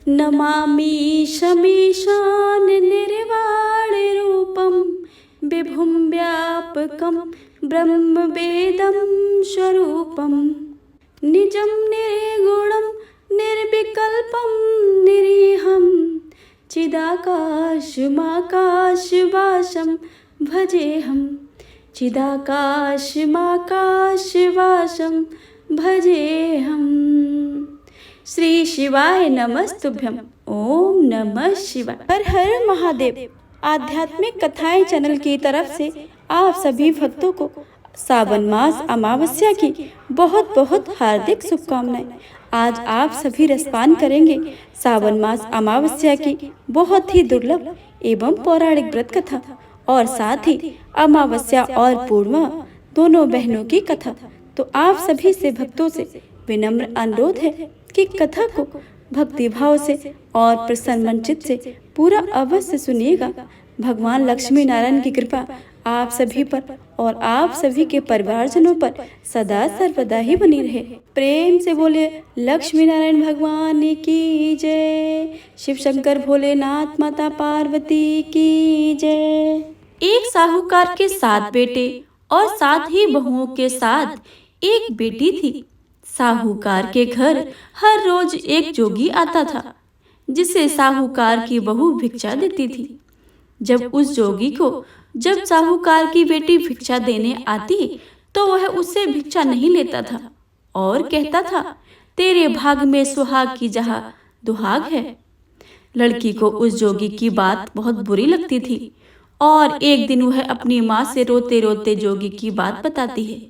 नमामि शमीशान निर्वाणरूपं विभुं व्यापकं ब्रह्मवेदं स्वरूपं निजं निर्गुणं निर्विकल्पं निरीहं चिदाकाशमाकाशवासं भजेऽहं चिदाकाशमाकाशवासं भजेऽहं। श्री शिवाय नमस्तुभ्यं। ओम नमः शिवाय। हर हर महादेव। आध्यात्मिक कथाएं चैनल की तरफ से आप सभी भक्तों को सावन मास अमावस्या की बहुत बहुत हार्दिक शुभकामनाएं। आज आप सभी रसपान करेंगे सावन मास अमावस्या की बहुत ही दुर्लभ एवं पौराणिक व्रत कथा और साथ ही अमावस्या और पूर्णिमा दोनों बहनों की कथा। तो आप सभी से भक्तों से विनम्र अनुरोध है कि कथा को भक्ति भाव से और प्रसन्न मन चित्त से पूरा अवश्य सुनिएगा। भगवान लक्ष्मी नारायण की कृपा आप सभी पर और आप सभी के परिवारजनों पर सदा सर्वदा ही बनी रहे। प्रेम से बोलिए लक्ष्मी नारायण भगवान की जय। शिव शंकर भोलेनाथ माता पार्वती की जय। एक साहूकार के 7 बेटे और 7 ही बहुओं के साथ एक बेटी थी। साहूकार के घर हर रोज एक जोगी आता था जिसे साहूकार की बहू भिक्षा देती थी। जब उस जोगी को जब साहूकार की बेटी भिक्षा देने आती तो वह उससे भिक्षा नहीं लेता था और कहता था, तेरे भाग में सुहाग की जहाँ दुहाग है। लड़की को उस जोगी की बात बहुत बुरी लगती थी और एक दिन वह अपनी माँ से रोते रोते जोगी की बात बताती है।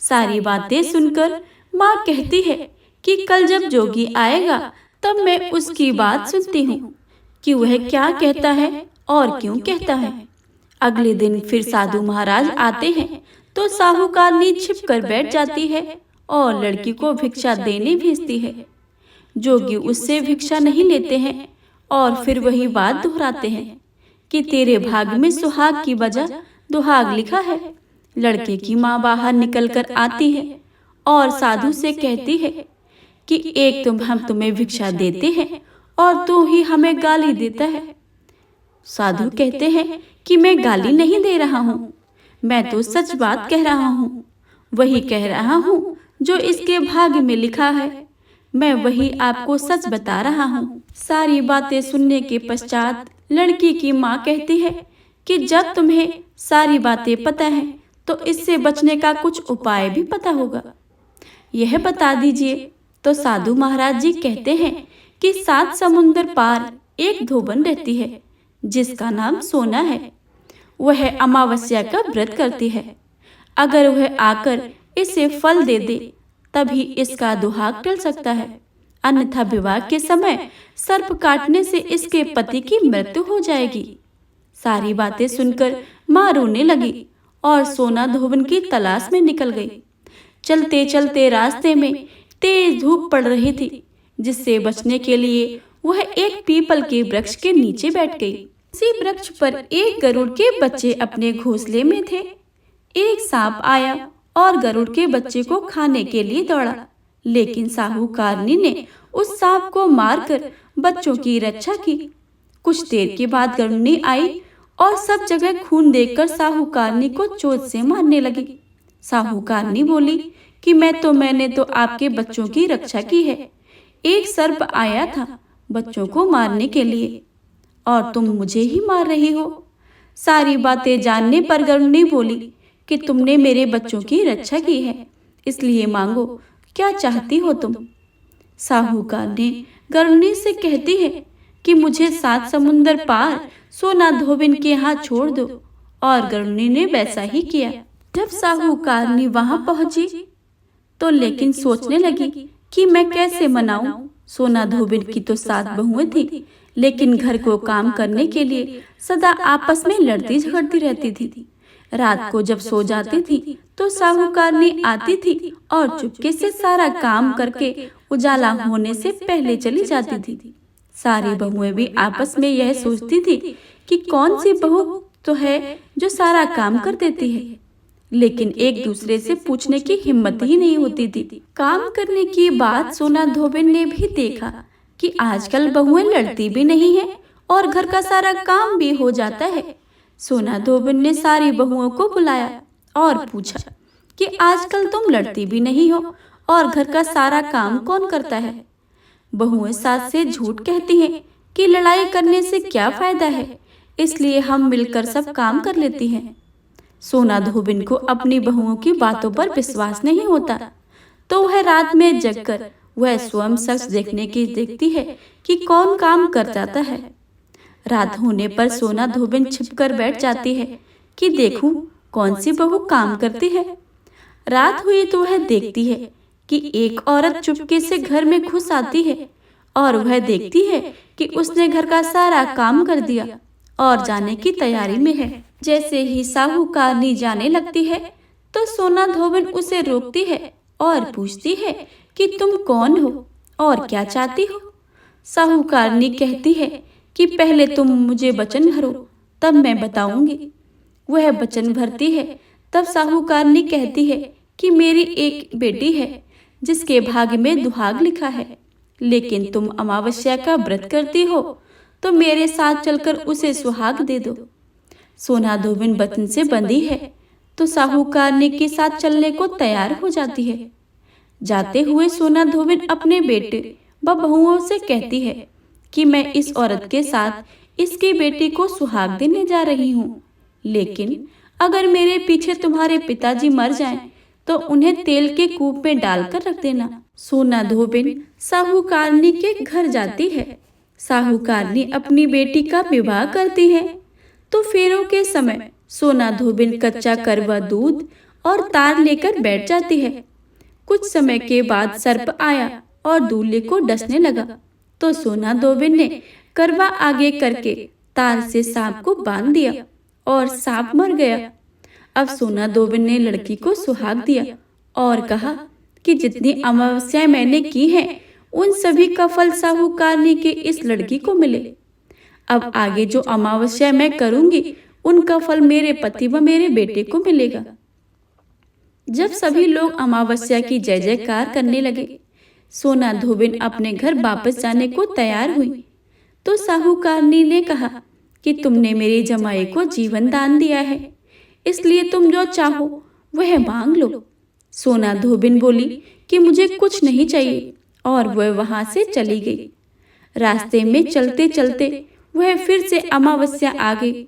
सारी बातें सुनकर माँ कहती है कि कल जब जोगी आएगा तब मैं उसकी बात सुनती हूँ कि वह क्या कहता है और क्यों कहता है। अगले दिन फिर साधु महाराज आते हैं तो साहूकारनी छिप कर बैठ जाती है और लड़की को भिक्षा देने भेजती है। जोगी उससे भिक्षा नहीं लेते हैं और फिर वही बात दोहराते हैं कि तेरे भाग में सुहाग की बजाय दुहाग लिखा है। लड़के की माँ बाहर निकल कर आती है और साधु से कहती है कि एक तुम हम तुम्हें भिक्षा देते हैं और तू ही हमें गाली देता है। साधु कहते हैं कि मैं गाली नहीं दे रहा हूँ, मैं तो सच बात कह रहा हूँ। वही कह रहा हूँ जो इसके भाग्य में लिखा है, मैं वही आपको सच बता रहा हूँ। सारी बातें सुनने के पश्चात लड़की की माँ कहती है कि जब तुम्हें सारी बातें पता है तो इससे बचने का कुछ उपाय भी पता होगा, यह बता दीजिए। तो साधु महाराज जी कहते हैं कि 7 समुंदर पार एक धोबन रहती है जिसका नाम सोना है। वह अमावस्या का व्रत करती है। अगर वह आकर इसे फल दे दे तभी इसका दुहाग टल सकता है, अन्यथा विवाह के समय सर्प काटने से इसके पति की मृत्यु हो जाएगी। सारी बातें सुनकर माँ रोने लगी और सोना धोबन की तलाश में निकल गई। चलते चलते रास्ते में तेज धूप पड़ रही थी, जिससे बचने के लिए वह एक पीपल के वृक्ष के नीचे बैठ गई। उसी वृक्ष पर एक गरुड़ के बच्चे अपने घोंसले में थे। एक सांप आया और गरुड़ के बच्चे को खाने के लिए दौड़ा, लेकिन साहूकारनी ने उस सांप को मारकर बच्चों की रक्षा की। कुछ देर के बाद गरुड़नी आई और सब जगह खून देखकर साहूकारनी को चोट से मारने लगी। साहूकारनी बोली कि मैंने तो आपके बच्चों की रक्षा की है। एक सर्प आया था बच्चों को मारने के लिए और तुम मुझे ही मार रही हो। सारी बातें जानने पर गरुड़नी बोली कि तुमने मेरे बच्चों की रक्षा की है, इसलिए मांगो, क्या चाहती हो तुम। साहूकारनी गरुड़नी से कहती है कि मुझे 7 समुंदर पार सोना धोबिन के यहाँ छोड़ दो, और गरुड़नी ने वैसा ही किया। जब साहूकारनी वहां पहुंची तो लेकिन सोचने लगी कि मैं कैसे मनाऊं। सोना धोबिन की तो 7 बहुएं थी, लेकिन घर को काम करने के लिए सदा आपस में लड़ती झगड़ती रहती थी। रात को जब सो जाती थी तो साहूकारनी आती थी और चुपके से सारा काम करके उजाला होने से पहले चली जाती थी। सारी बहुएं भी आपस में यह सोचती थी कि कौन सी बहू तो है जो सारा काम कर देती है, लेकिन एक दूसरे से पूछने की हिम्मत ही नहीं होती थी। काम करने की बात सोना धोबिन ने भी देखा कि आजकल बहुएं लड़ती भी नहीं है और घर का सारा काम भी हो जाता है। सोना धोबिन ने सारी बहुओं को बुलाया और पूछा कि आजकल तुम लड़ती भी नहीं हो और घर का सारा काम कौन करता है? बहुएं सास से झूठ कहती हैं कि लड़ाई करने से क्या फायदा है, इसलिए हम मिलकर सब काम कर लेती हैं। सोना धोबिन को अपनी बहुओं की बातों पर विश्वास नहीं होता, तो वह रात में जगकर वह स्वयं शख्स देखती है कि कौन काम कर जाता है। रात होने पर सोना धोबिन छिपकर बैठ जाती है कि देखूं कौन सी बहू काम करती है। रात हुई तो वह देखती है कि एक औरत चुपके से घर में घुस आती है और वह देखती है कि उसने घर का सारा काम कर दिया और जाने की तैयारी में है। जैसे ही साहूकारनी जाने लगती है तो सोना धोबिन उसे रोकती है और पूछती है कि तुम कौन हो और क्या चाहती हो? साहूकारनी कहती है कि पहले तुम मुझे वचन भरो, तब मैं बताऊंगी। वह वचन भरती है। तब साहूकारनी कहती है कि मेरी एक बेटी है जिसके भाग्य में दुहाग लिखा है, लेकिन तुम अमावस्या का व्रत करती हो तो मेरे साथ चलकर उसे सुहाग दे दो। सोना धोबिन वचन से बंधी है तो साहूकारनी के साथ चलने को तैयार हो जाती है। जाते हुए सोना धोबिन अपने बेटे व बहुओं से कहती है कि मैं इस औरत के साथ इसकी बेटी को सुहाग देने जा रही हूँ, लेकिन अगर मेरे पीछे तुम्हारे पिताजी मर जाएं, तो उन्हें तेल के कूप में डालकर रख देना। सोना धोबिन साहूकारनी के घर जाती है। साहूकारनी अपनी बेटी का विवाह करती है तो फेरों के समय सोना धोबिन कच्चा करवा दूध और तार लेकर बैठ जाती है। कुछ समय के बाद सर्प आया और दूल्हे को डसने लगा, तो सोना धोबिन ने करवा आगे करके तार से सांप को बांध दिया और सांप मर गया। अब सोना धोबिन ने लड़की को सुहाग दिया और कहा कि जितनी अमावस्याएं मैंने की हैं, उन सभी का फल साहूकारनी के इस लड़की को मिले। अब आगे जो अमावस्या मैं करूंगी, उनका फल मेरे पति व मेरे बेटे को मिलेगा। जब सभी लोग अमावस्या की जय जयकार करने लगे, सोना धोबिन अपने घर वापस जाने को तैयार हुई, तो साहूकारनी ने कहा कि तुमने मेरी जमाई को जीवन दान दिया है, इसलिए तुम जो चाहो वह मांग लो। सोना धोबिन बोली कि मुझे कुछ नहीं चाहिए और वह वहां से चली गई। रास्ते में चलते चलते वह फिर से अमावस्या आ गई।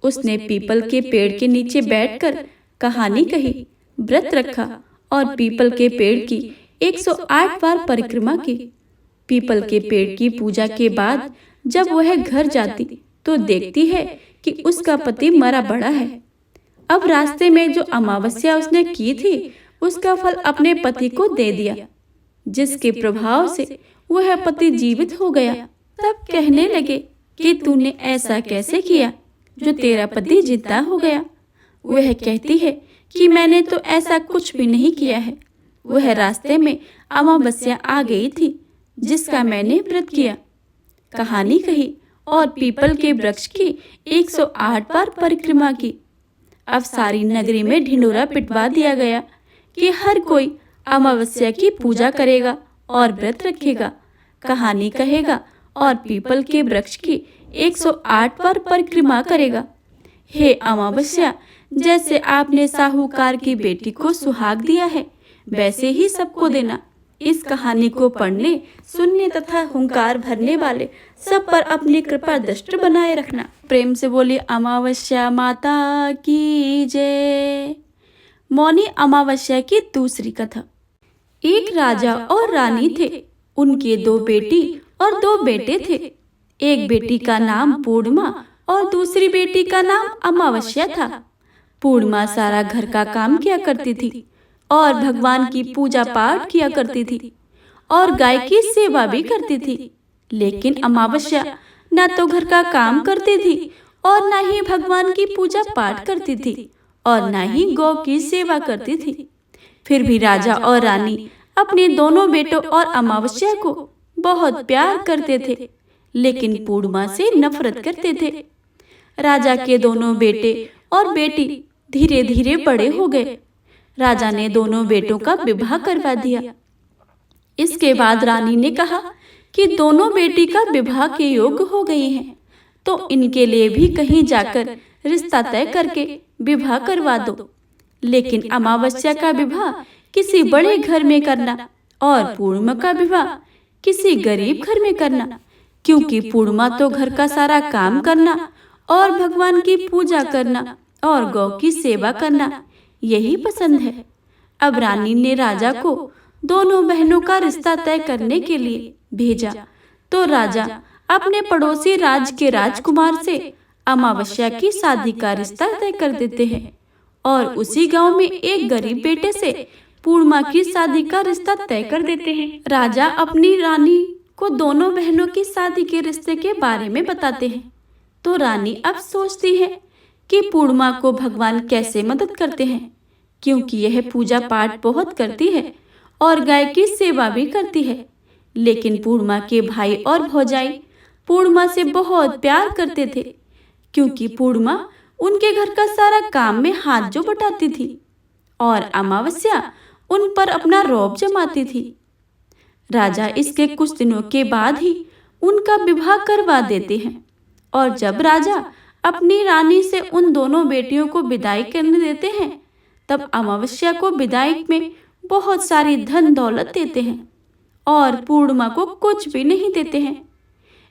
उसने पीपल के पेड़ के नीचे बैठकर कहानी कही, व्रत रखा और पीपल के पेड़ की 108 बार परिक्रमा की। पीपल के पेड़ की पूजा के बाद जब वह घर जाती तो देखती है कि उसका पति मरा पड़ा है। अब रास्ते में जो अमावस्या उसने की थी, उसका फल अपने पति को दे दिया, जिसके प्रभाव से वह पति जीवित हो गया। तब कहने लगे कि तूने ऐसा कैसे किया जो तेरा पति जिंदा हो गया? वह कहती है कि मैंने तो ऐसा कुछ भी नहीं किया है। वह रास्ते में अमावस्या आ गई थी जिसका मैंने व्रत किया, कहानी कही और पीपल के वृक्ष की 108 बार परिक्रमा की। अब सारी नगरी में ढिंढोरा पिटवा दिया गया कि हर कोई अमावस्या की पूजा करेगा और व्रत रखेगा, कहानी कहेगा और पीपल के वृक्ष की 108 बार परिक्रमा करेगा। हे अमावस्या, जैसे आपने साहूकार की बेटी को सुहाग दिया है, वैसे ही सबको देना। इस कहानी को पढ़ने, सुनने तथा हुंकार भरने वाले सब पर अपनी कृपा दृष्टि बनाए रखना। प्रेम से बोलिए अमावस्या माता की जय। मौनी अमावस्या की दूसरी कथा। एक राजा और रानी थे। उनके 2 बेटी और 2 बेटे थे। एक बेटी का नाम पूर्णिमा और दूसरी बेटी का नाम अमावस्या था। पूर्णिमा सारा घर का काम किया करती थी और भगवान की पूजा पाठ किया करती थी और गाय की सेवा भी करती थी। लेकिन अमावस्या न तो घर का काम करती थी और न ही भगवान की पूजा पाठ करती थी और न ही गौ की सेवा करती थी। फिर भी राजा और रानी अपने दोनों बेटों और अमावस्या को बहुत प्यार करते थे, लेकिन पूर्णिमा से नफरत करते थे। राजा के दोनों बेटे और बेटी धीरे धीरे बड़े हो गए। राजा ने दोनों बेटों का विवाह करवा दिया। इसके बाद रानी ने कहा कि दोनों बेटी का विवाह के योग्य हो गई हैं, तो इनके लिए भी कहीं जाकर रिश्ता तय करके विवाह करवा दो। लेकिन अमावस्या का विवाह किसी बड़े घर में करना और पूर्णिमा का विवाह किसी गरीब घर में करना, क्योंकि पूर्णिमा तो घर का सारा काम करना और भगवान की पूजा करना और गौ की सेवा करना यही पसंद है। अब रानी ने राजा को दोनों बहनों का रिश्ता तय करने के लिए भेजा, तो राजा अपने पड़ोसी राज्य के राजकुमार से अमावस्या की शादी का रिश्ता तय कर देते हैं और उसी गांव में एक गरीब बेटे से पूर्णिमा की शादी का रिश्ता तय कर देते हैं। राजा अपनी रानी को दोनों बहनों की शादी के रिश्ते के बारे में बताते हैं, तो रानी अब सोचती है कि पूर्णिमा को भगवान कैसे मदद करते हैं, क्योंकि यह पूजा पाठ बहुत करती है और गाय की सेवा भी करती है। लेकिन पूर्णिमा के भाई और भौजाई पूर्णिमा से बहुत प्यार करते थे, क्योंकि पूर्णिमा उनके घर का सारा काम में हाथ जो बटाती थी और अमावस्या उन पर अपना रौब जमाती थी। राजा इसके कुछ दिनों के बाद ही उनका विवाह करवा देते हैं और जब राजा अपनी रानी से उन दोनों बेटियों को विदाई करने देते हैं, तब अमावस्या को विदाई में बहुत सारी धन दौलत देते हैं और पूर्णिमा को कुछ भी नहीं देते हैं।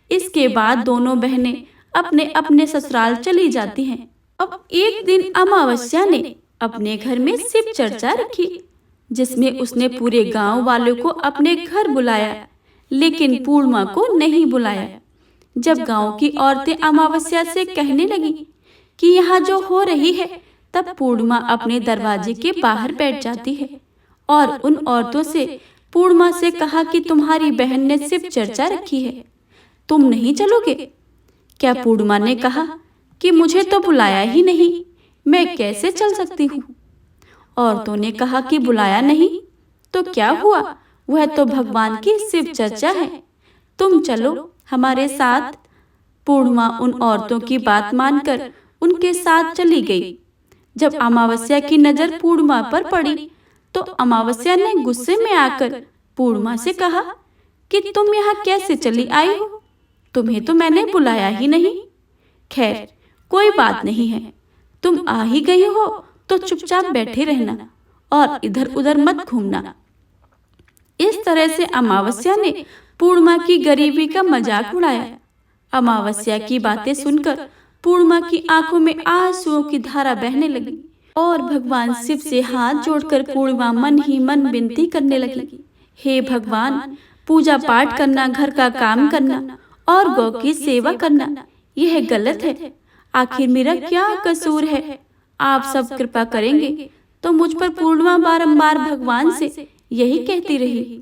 इसके बाद दोनों बहनें अपने अपने ससुराल चली जाती हैं। अब एक दिन अमावस्या ने अपने घर में शिव चर्चा रखी, जिसमें उसने पूरे गांव वालों को अपने घर बुलाया, लेकिन पूर्णिमा को नहीं बुलाया। जब गांव की औरतें अमावस्या से कहने लगी कि यहाँ जो हो रही है, तब पूर्णिमा अपने दरवाजे के बाहर बैठ जाती है और उन औरतों से पूर्णिमा से कहा कि तुम्हारी बहन ने शिव चर्चा रखी है, तुम नहीं चलोगे क्या? पूर्णिमा ने कहा कि मुझे तो बुलाया ही नहीं, मैं कैसे चल सकती हूँ? औरतों ने कहा कि बुलाया नहीं तो क्या हुआ, वह तो भगवान की शिव चर्चा है, तुम चलो हमारे साथ। पूर्णिमा उन औरतों की बात मानकर उनके साथ चली गई। जब अमावस्या की नजर पूर्णिमा पर पड़ी, तो अमावस्या ने गुस्से में आकर पूर्णिमा से कहा कि तुम यहाँ कैसे चली आई हो, तुम्हें तो मैंने बुलाया ही नहीं। खैर कोई बात नहीं है, तुम आ ही गई हो तो चुपचाप बैठे रहना और इधर उधर मत घूमना। इस तरह से अमावस्या ने पूर्णिमा की गरीबी का मजाक उड़ाया। अमावस्या की बातें सुनकर पूर्णिमा की आंखों में आंसुओं की धारा बहने लगी और भगवान शिव से हाथ जोड़कर पूर्णिमा मन ही मन विनती करने लगी, हे भगवान, पूजा पाठ करना, घर का काम करना और गौ की सेवा करना यह गलत है। आखिर मेरा क्या कसूर है? आप सब कृपा करेंगे तो मुझ पर। पूर्णिमा बारंबार भगवान से यही कहती रही।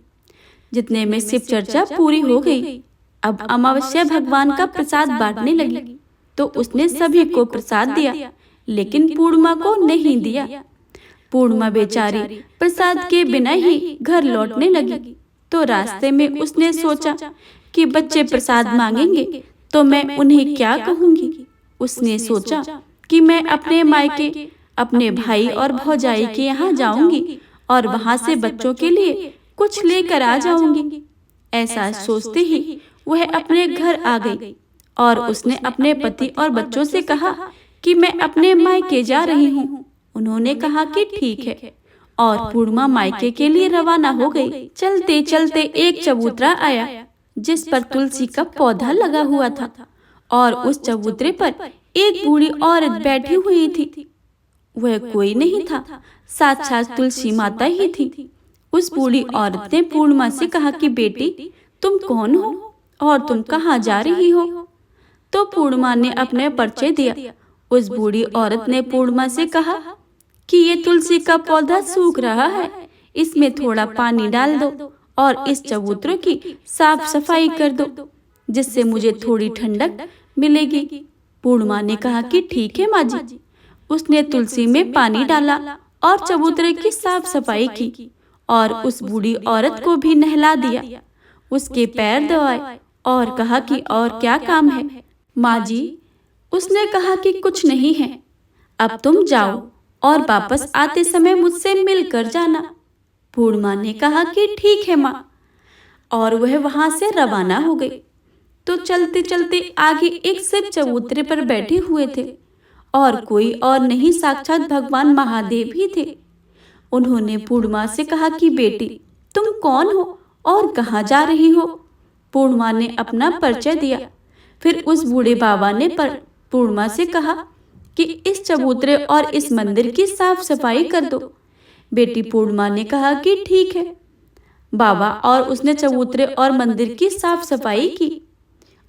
जितने में शिव चर्चा पूरी हो गई। अब अमावस्या भगवान का प्रसाद बांटने लगी, तो उसने सभी को प्रसाद दिया, लेकिन पूर्णिमा को नहीं दिया। पूर्णिमा बेचारी प्रसाद के बिना ही घर लौटने लगी, तो रास्ते में उसने सोचा कि बच्चे प्रसाद मांगेंगे तो मैं उन्हें क्या कहूँगी। उसने सोचा कि मैं अपने मायके अपने भाई और भौजाई के यहाँ जाऊंगी और वहां से बच्चों के लिए कुछ लेकर आ जाऊंगी। ऐसा सोचते ही वह अपने घर आ गई और उसने अपने पति और बच्चों से कहा कि मैं अपने मायके जा रही हूँ। उन्होंने कहा कि ठीक है और पूर्णिमा मायके के लिए रवाना हो गई। चलते चलते एक चबूतरा आया, जिस पर तुलसी का पौधा लगा हुआ था और उस चबूतरे पर एक बूढ़ी औरत बैठी हुई थी। वह कोई नहीं था, साक्षात तुलसी माता ही थी। उस बूढ़ी औरत ने पूर्णिमा से कहा कि बेटी, तुम कौन हो और तुम कहाँ जा रही हो? तो पूर्णिमा ने अपने परिचय दिया। उस बूढ़ी औरत ने पूर्णिमा से कहा कि ये तुलसी का पौधा सूख रहा है, इसमें थोड़ा पानी डाल दो और इस चबूतरे की साफ सफाई कर दो, जिससे मुझे थोड़ी ठंडक मिलेगी। पूर्णिमा ने कहा कि ठीक है माँ जी। उसने तुलसी में पानी डाला और चबूतरे की साफ सफाई की और उस बूढ़ी औरत को भी नहला दिया, उसके पैर धोए और कहा कि और क्या काम है माँ जी? उसने कहा कि कुछ नहीं है, अब तुम जाओ और वापस आते समय मुझसे मिलकर जाना। पूर्णिमा ने कहा कि ठीक है माँ। और वह वहां से रवाना हो गई। तो चलते चलते आगे एक शिव चबूतरे पर बैठे हुए थे और कोई और नहीं, साक्षात भगवान महादेव ही थे। उन्होंने पूर्णिमा से कहा कि बेटी, तुम कौन हो और कहाँ जा रही हो? पूर्णिमा ने अपना परिचय दिया। फिर उस बूढ़े बाबा ने पूर्णिमा से कहा कि इस चबूतरे और इस मंदिर की साफ सफाई कर दो। बेटी पूर्णिमा ने कहा कि ठीक है बाबा, और उसने चबूतरे और मंदिर की साफ सफाई की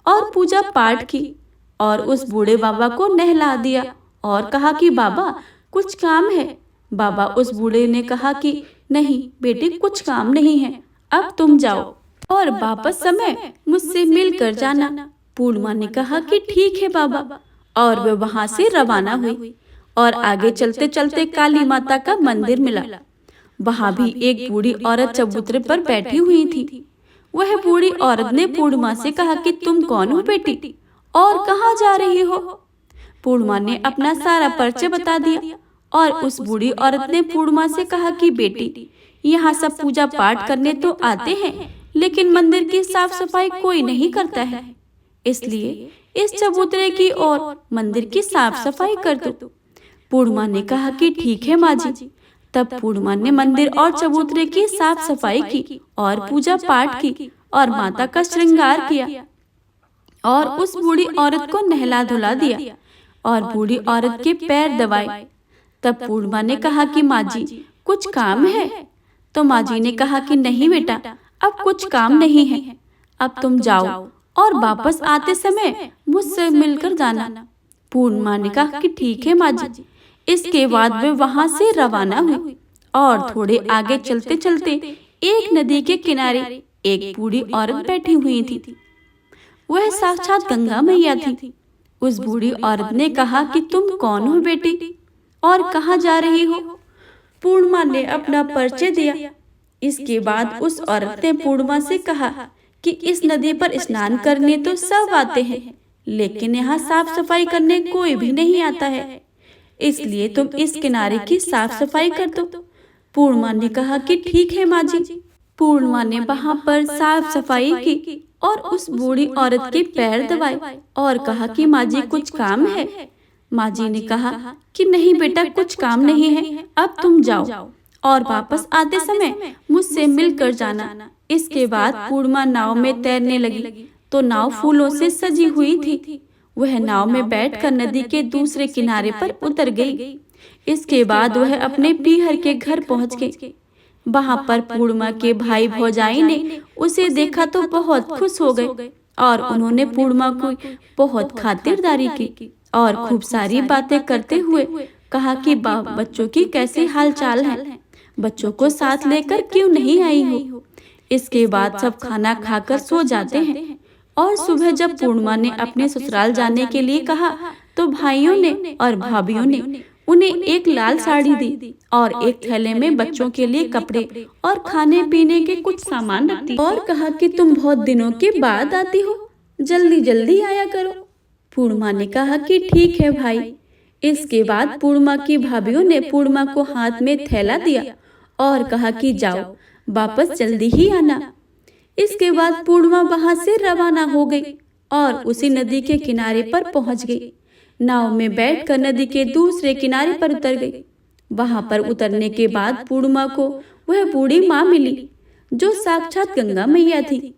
और पूजा पाठ की और उस बूढ़े बाबा को नहला दिया और कहा कि बाबा कुछ काम है। बाबा उस बूढ़े ने कहा कि नहीं बेटी, कुछ काम नहीं है, अब तुम जाओ और वापस समय मुझसे मिलकर जाना। पूर्णिमा ने कहा कि ठीक है बाबा, और वे वहां से रवाना हुई और आगे चलते चलते काली माता का मंदिर मिला। वहां भी एक बूढ़ी औरत चबूतरे पर बैठी हुई थी। वह बूढ़ी औरत ने पूर्णिमा से कहा कि तुम कौन हो बेटी और कहाँ जा रही हो? पूर्णिमा ने अपना सारा परिचय बता दिया और उस बूढ़ी औरत ने पूर्णिमा से कहा कि बेटी, यहाँ सब पूजा पाठ करने तो आते हैं, लेकिन मंदिर की साफ सफाई कोई नहीं करता है, इसलिए इस चबूतरे की और मंदिर की साफ सफाई कर दो। पूर्णिमा ने कहा कि ठीक है माँ जी। तब पूर्णिमा ने मंदिर और चबूतरे की साफ सफाई की और पूजा पाठ की और माता का श्रृंगार किया और उस बूढ़ी औरत को नहला धुला दिया और बूढ़ी औरत के पैर दबाए। तब पूर्णिमा ने कहा कि माँ जी कुछ काम है? तो माँ जी ने कहा कि नहीं बेटा, अब कुछ काम नहीं है, अब तुम जाओ और वापस आते समय मुझसे मिलकर जाना। पूर्णिमा ने कहा कि ठीक है माँ जी। इसके बाद वे वहां से रवाना हुई और थोड़े आगे चलते चलते एक नदी के किनारे एक बूढ़ी औरत बैठी हुई थी। वह साक्षात गंगा मैया थी। उस बूढ़ी औरत ने कहा कि तुम कौन हो बेटी और कहाँ जा रही हो? पूर्णिमा ने अपना परिचय दिया। इसके बाद उस औरत ने पूर्णिमा से कहा कि इस नदी पर स्नान करने तो सब आते हैं, लेकिन यहाँ साफ सफाई करने कोई भी नहीं आता है, इसलिए तुम इस किनारे की साफ सफाई कर दो। पूर्णिमा ने कहा कि ठीक है माँ जी। पूर्णिमा ने वहाँ पर साफ सफाई की और उस बूढ़ी औरत के पैर दबाए और कहा कि माँ जी कुछ काम है? माँ जी ने कहा कि नहीं बेटा, कुछ काम नहीं है, अब तुम जाओ और वापस आते समय मुझसे मिलकर जाना। इसके बाद पूर्णिमा नाव में तैरने लगी तो नाव फूलों से सजी हुई थी। वह नाव में बैठकर नदी के दूसरे किनारे पर उतर गई। इसके बाद वह अपने पीहर के घर पहुंच गई। वहां पर पूर्णिमा के भाई भौजाई ने उसे देखा तो बहुत खुश हो गए और उन्होंने पूर्णिमा को बहुत खातिरदारी की और खूब सारी बातें करते हुए कहा कि बच्चों की कैसे हाल चाल है, बच्चों को साथ लेकर क्यों नहीं आई हो। इसके बाद सब खाना खाकर सो जाते हैं और सुबह जब पूर्णिमा ने अपने ससुराल जाने के लिए कहा तो भाइयों ने और भाभीयों ने उन्हें एक लाल साड़ी दी और एक थैले में बच्चों के लिए कपड़े और खाने पीने के कुछ सामान रख दिए और कहा कि तुम बहुत दिनों के बाद आती हो, जल्दी जल्दी आया करो। पूर्णिमा ने कहा कि ठीक है भाई। इसके बाद पूर्णिमा की भाभीयों ने पूर्णिमा को हाथ में थैला दिया और कहा कि जाओ, वापस जल्दी ही आना। इसके बाद पूर्णिमा वहां से रवाना हो गई और उसी नदी के किनारे पर पहुंच गई। नाव में बैठकर नदी के दूसरे किनारे पर उतर गई। वहां पर उतरने के बाद पूर्णिमा को वह बूढ़ी माँ मिली जो साक्षात गंगा मैया थी।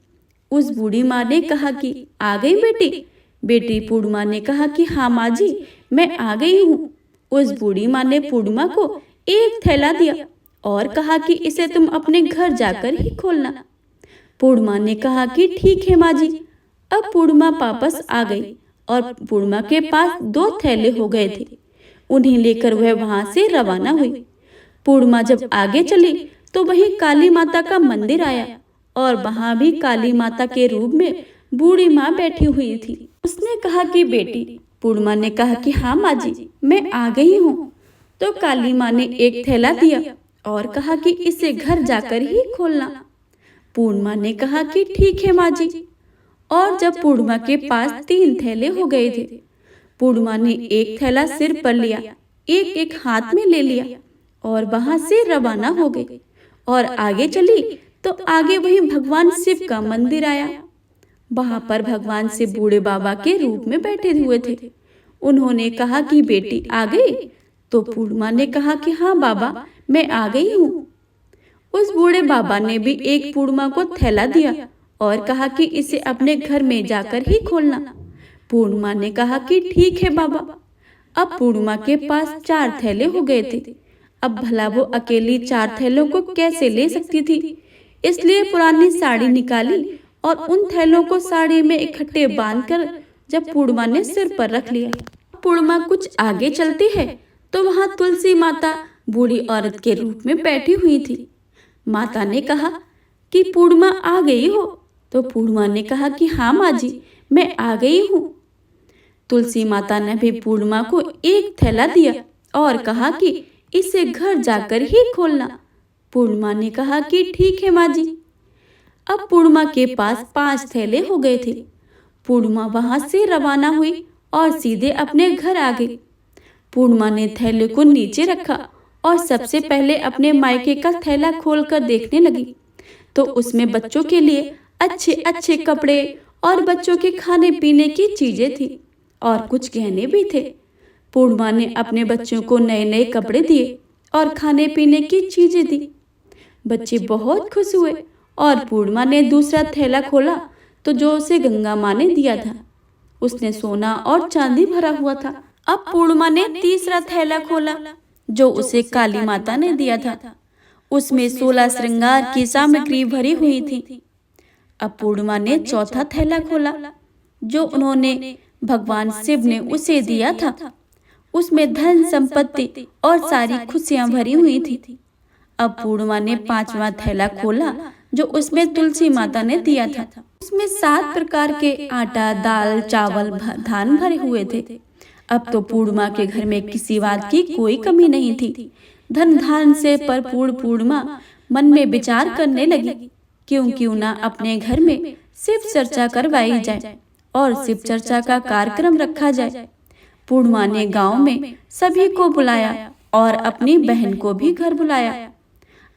उस बूढ़ी माँ ने कहा कि आ गई बेटी? बेटी पूर्णिमा ने कहा कि हाँ माँ जी, मैं आ गई हूँ। उस बूढ़ी माँ ने पूर्णिमा को एक थैला दिया और कहा कि इसे तुम अपने घर जाकर ही खोलना। पूर्णिमा ने कहा कि ठीक है माँ जी। अब पूर्णिमा वापस आ गई और पूर्णिमा के पास 2 थैले हो गए थे। उन्हें लेकर वह वहां से रवाना हुई। पूर्णिमा जब आगे चली तो वहीं काली माता का मंदिर आया और वहां भी काली माता के रूप में बूढ़ी माँ बैठी हुई थी। उसने कहा कि बेटी, पूर्णिमा ने कहा कि हाँ माँ जी, मैं आ गई हूँ। तो काली माँ ने एक थैला दिया और कहा कि इसे घर जाकर ही खोलना। पूर्णिमा ने कहा कि ठीक है माँ जी। और जब पूर्णिमा के पास 3 थैले हो गए थे, पूर्णिमा ने एक थैला सिर पर लिया, एक एक हाथ में ले लिया और वहां से रवाना हो गई और आगे चली तो आगे वहीं भगवान शिव का मंदिर आया। वहां पर भगवान शिव बूढ़े बाबा के रूप में बैठे हुए थे। उन्होंने कहा कि बेटी आ गई? तो पूर्णिमा ने कहा कि हाँ बाबा, मैं आ गई हूँ। उस बूढ़े बाबा ने भी एक पूर्णिमा को थैला दिया और कहा कि इसे अपने घर में जाकर ही खोलना। पूर्णिमा ने कहा कि ठीक है बाबा। अब पूर्णिमा के पास 4 थैले हो गए थे। अब भला वो अकेली 4 थैलों को कैसे ले सकती थी, इसलिए पुरानी साड़ी निकाली और उन थैलों को साड़ी में इकट्ठे बांधकर जब पूर्णिमा ने सिर पर रख लिया। पूर्णिमा कुछ आगे चलती है तो वहां तुलसी माता बूढ़ी औरत के रूप में बैठी हुई थी। माता ने कहा कि पूर्णिमा आ गई हो? तो पूर्णिमा ने कहा कि हाँ माँ जी, मैं आ गई हूँ। तुलसी माता ने भी पूर्णिमा को एक थैला दिया और कहा कि इसे घर जाकर ही खोलना। पूर्णिमा ने कहा कि ठीक है माँ जी। अब पूर्णिमा के पास 5 थैले हो गए थे। पूर्णिमा वहां से रवाना हुई और सीधे अपने घर आ गई। पूर्णिमा ने थैले को नीचे रखा और सबसे पहले अपने मायके का थैला खोलकर देखने लगी तो उसमें बच्चों के लिए अच्छे अच्छे कपड़े और बच्चों के खाने पीने की चीजें थी और कुछ गहने भी थे। पूर्णिमा ने अपने बच्चों को नए नए कपड़े दिए और खाने पीने की चीजें दी। बच्चे बहुत खुश हुए और पूर्णिमा ने दूसरा थैला खोला तो जो उसे गंगा माँ ने दिया था, उसने सोना और चांदी भरा हुआ था। अब पूर्णिमा ने तीसरा थैला खोला जो उसे काली माता ने दिया था। उसमें 16 श्रृंगार की सामग्री भरी हुई थी। अब पूर्णिमा ने चौथा थैला खोला जो उन्होंने भगवान शिव ने उसे दिया था। उसमें धन संपत्ति और सारी खुशियां भरी हुई थी। अब पूर्णिमा ने 5वां थैला खोला जो उसमें तुलसी माता ने दिया था। उसमें 7 प्रकार के आटा, दाल, चावल, धान भरे हुए थे। अब तो पूर्णिमा के घर में किसी बात की कोई कमी नहीं थी। धन धान से भरपूर पूर्णिमा मन में विचार करने लगी, क्यों ना अपने घर में शिव चर्चा करवाई जाए और शिव चर्चा का कार्यक्रम रखा जाए। पूर्णिमा ने गांव में सभी को बुलाया और अपनी बहन को भी घर बुलाया।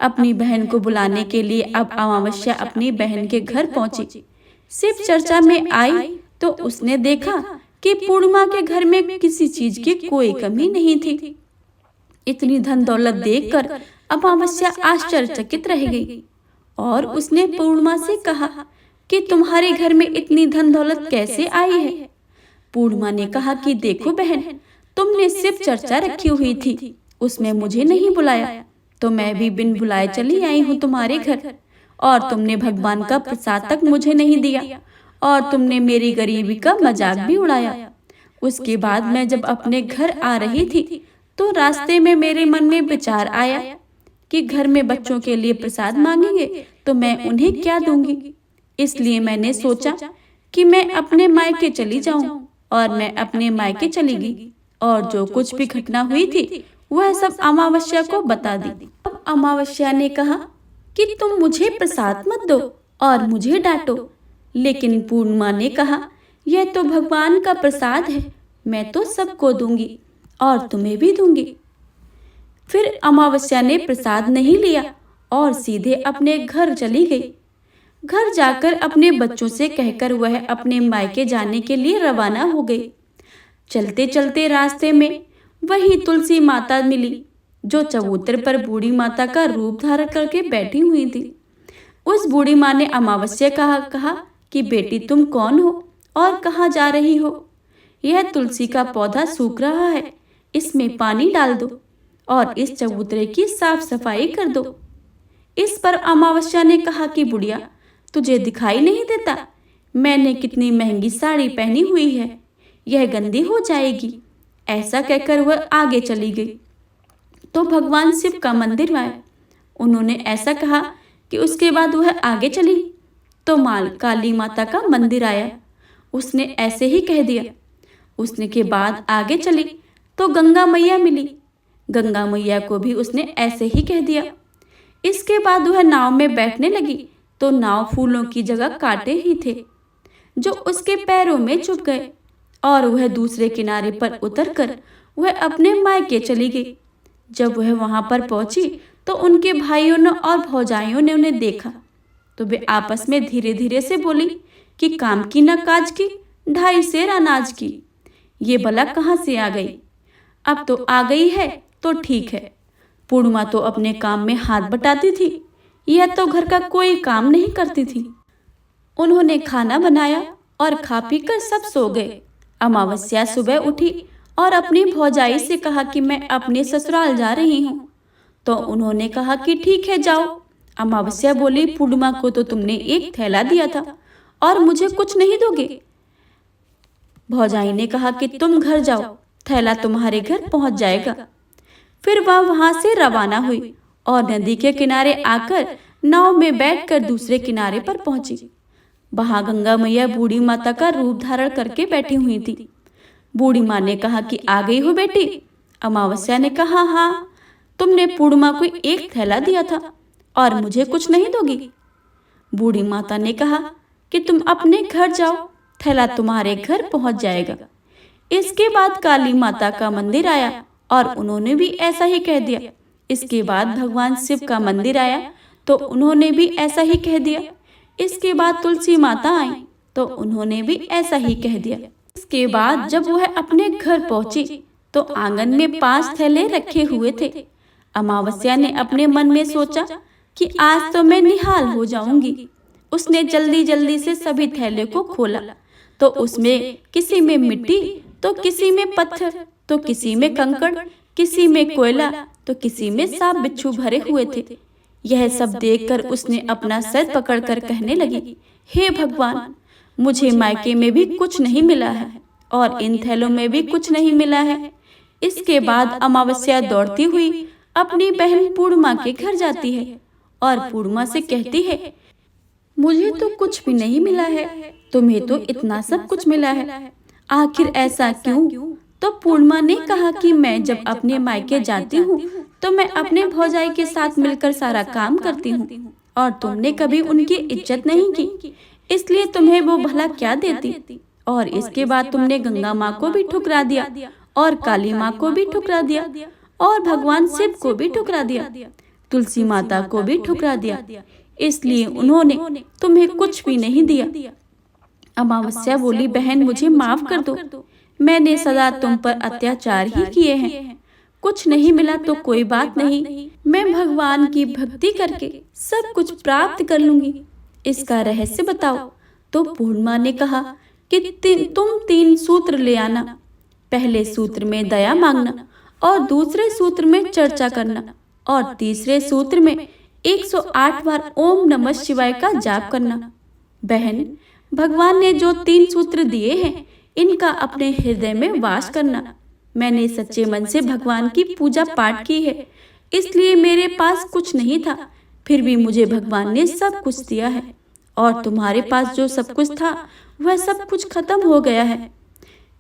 अपनी बहन को बुलाने के लिए अब अमावस्या अपनी बहन के घर पहुंची। शिव चर्चा में आई तो उसने देखा कि पूर्णिमा के घर में किसी चीज की कोई कमी नहीं थी। इतनी धन दौलत देखकर अमावस्या आश्चर्यचकित रह गई और उसने पूर्णिमा से कहा कि तुम्हारे घर में इतनी धन दौलत कैसे आई है। पूर्णिमा ने कहा कि देखो बहन, तुमने शिव चर्चा रखी हुई थी, उसमें मुझे नहीं बुलाया तो मैं भी बिन बुलाए चली आई हूँ तुम्हारे घर, और तुमने भगवान का प्रसाद तक मुझे नहीं दिया और तुमने मेरी गरीबी का मजाक भी उड़ाया। उसके बाद मैं जब अपने घर आ रही थी तो रास्ते में मेरे मन में विचार आया कि घर में बच्चों के लिए प्रसाद मांगेंगे तो मैं उन्हें क्या दूंगी। इसलिए मैंने सोचा कि मैं अपने मायके चली जाऊं और मैं अपने मायके चली गई और जो कुछ भी घटना हुई थी वह सब अमावस्या को बता दी। अब अमावस्या ने कहा कि तुम मुझे प्रसाद मत दो और मुझे डांटो, लेकिन पूर्णिमा ने कहा यह तो भगवान का प्रसाद है, मैं तो सबको दूंगी और तुम्हें भी दूंगी। फिर अमावस्या ने प्रसाद नहीं लिया और सीधे अपने घर चली गई। घर जाकर अपने बच्चों से कहकर वह अपने मायके जाने के लिए रवाना हो गई। चलते चलते रास्ते में वही तुलसी माता मिली जो चबूतरे पर बूढ़ी माता का रूप धारण करके बैठी हुई थी। उस बूढ़ी माँ ने अमावस्या कहा कि बेटी तुम कौन हो और कहाँ जा रही हो? यह तुलसी का पौधा सूख रहा है, इसमें पानी डाल दो और इस चबूतरे की साफ सफाई कर दो। इस पर अमावस्या ने कहा कि बुढ़िया, तुझे दिखाई नहीं देता मैंने कितनी महंगी साड़ी पहनी हुई है, यह गंदी हो जाएगी। ऐसा कहकर वह आगे चली गई तो भगवान शिव का मंदिर आया। उन्होंने ऐसा कहा कि उसके बाद वह आगे चली तो काली माता का मंदिर आया। उसने ऐसे ही कह दिया। उसने के बाद आगे चली तो गंगा मैया मिली। गंगा मैया को भी उसने ऐसे ही कह दिया। इसके बाद वह नाव में बैठने लगी तो नाव फूलों की जगह कांटे ही थे जो उसके पैरों में चुभ गए और वह दूसरे किनारे पर उतरकर वह अपने मायके चली गई। जब वह वहां पर पहुंची तो उनके भाइयों ने और भौजाइयों ने उन्हें देखा तो वे आपस में धीरे धीरे से बोली कि काम की न काज की, 2.5 सेर अनाज की। ये भला कहाँ से आ गई? अब तो आ गई है तो ठीक है। पूर्णिमा तो अपने काम में हाथ बटाती थी, यह तो घर का कोई काम नहीं करती थी। उन्होंने खाना बनाया और खा पी कर सब सो गए। अमावस्या सुबह उठी और अपनी भौजाई से कहा कि मैं अपने ससुराल जा रही हूँ। तो उन्होंने कहा कि ठीक है जाओ। अमावस्या बोली, पूर्णिमा को तो तुमने एक थैला दिया था और मुझे कुछ नहीं दोगे? भौजाई ने कहा कि तुम घर जाओ, थैला तुम्हारे घर पहुंच जाएगा। फिर वह वहां से रवाना हुई और नदी के किनारे आकर नाव में बैठकर दूसरे किनारे पर पहुंची। वहां गंगा मैया बूढ़ी माता का रूप धारण करके बैठी हुई थी। बूढ़ी माँ ने कहा कि आ गई हो बेटी? अमावस्या ने कहा, हाँ, तुमने पूर्णिमा को एक थैला दिया था और मुझे कुछ नहीं दोगी? बूढ़ी माता ने कहा कि तुम अपने घर जाओ, थैला तुम्हारे घर पहुंच जाएगा। इसके बाद काली माता का मंदिर आया और उन्होंने भी ऐसा ही कह दिया। इसके बाद भगवान शिव का मंदिर आया तो उन्होंने भी ऐसा ही कह दिया। इसके बाद तुलसी माता आई तो उन्होंने भी ऐसा ही कह दिया। इसके बाद जब वह अपने घर पहुंची तो आंगन में 5 थैले रखे हुए थे। अमावस्या ने अपने मन में सोचा कि आज तो मैं निहाल हो जाऊंगी। उसने जल्दी जल्दी से सभी थैले को खोला तो उसमें किसी में मिट्टी तो किसी में पत्थर तो किसी में कंकड़, किसी में कोयला तो किसी में सांप बिच्छू भरे हुए थे। यह सब देखकर उसने अपना सर पकड़कर कहने लगी, हे भगवान, मुझे मायके में भी कुछ नहीं मिला है और इन थैलों में भी कुछ नहीं मिला है। इसके बाद अमावस्या दौड़ती हुई अपनी बहन पूर्णिमा के घर जाती है और पूर्णिमा से कहती है, मुझे तो कुछ भी नहीं मिला है, तुम्हें तो इतना सब कुछ मिला है, आखिर ऐसा क्यों? तो पूर्णिमा ने कहा कि मैं जब अपने मायके जाती हूँ तो मैं अपने भौजाई के साथ मिलकर सारा काम करती हूँ और तुमने कभी उनकी इज्जत नहीं की, इसलिए तुम्हें वो भला क्या देती। और इसके बाद तुमने गंगा माँ को भी ठुकरा दिया और काली माँ को भी ठुकरा दिया और भगवान शिव को भी ठुकरा दिया, तुलसी माता को भी ठुकरा दिया, इसलिए उन्होंने तुम्हें कुछ भी नहीं दिया। अमावस्या बोली, बहन मुझे माफ कर दो, मैंने सदा तुम पर अत्याचार ही किए हैं। कुछ नहीं मिला तो कोई बात नहीं, मैं भगवान की भक्ति करके सब कुछ प्राप्त कर लूंगी। इसका रहस्य बताओ। तो पूर्णिमा ने कहा कि तुम 3 सूत्र ले आना। पहले सूत्र में दया मांगना और दूसरे सूत्र में चर्चा करना और तीसरे सूत्र में 108 बार ओम नमः शिवाय का जाप करना। बहन, भगवान ने जो 3 सूत्र दिए हैं इनका अपने हृदय में वास करना। मैंने सच्चे मन से भगवान की पूजा पाठ की है, इसलिए मेरे पास कुछ नहीं था, फिर भी मुझे भगवान ने सब कुछ दिया है और तुम्हारे पास जो सब कुछ था वह सब कुछ खत्म हो गया है।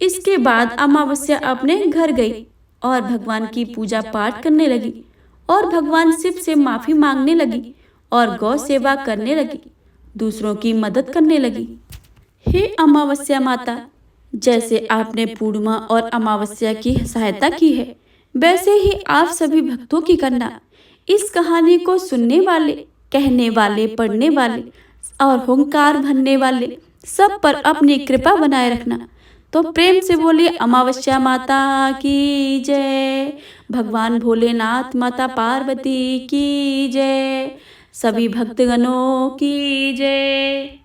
इसके बाद अमावस्या अपने घर गई और भगवान की पूजा पाठ करने लगी और भगवान शिव से माफी मांगने लगी और गौ सेवा करने लगी, दूसरों की मदद करने लगी। हे अमावस्या माता, जैसे आपने पूर्णिमा और अमावस्या की सहायता की है, वैसे ही आप सभी भक्तों की करना। इस कहानी को सुनने वाले, कहने वाले, पढ़ने वाले और हुंकार भरने वाले सब पर अपनी कृपा बनाए रखना। तो प्रेम से बोलिए अमावस्या माता की जय, भगवान भोलेनाथ, माता पार्वती की जय, सभी भक्तगणों की जय।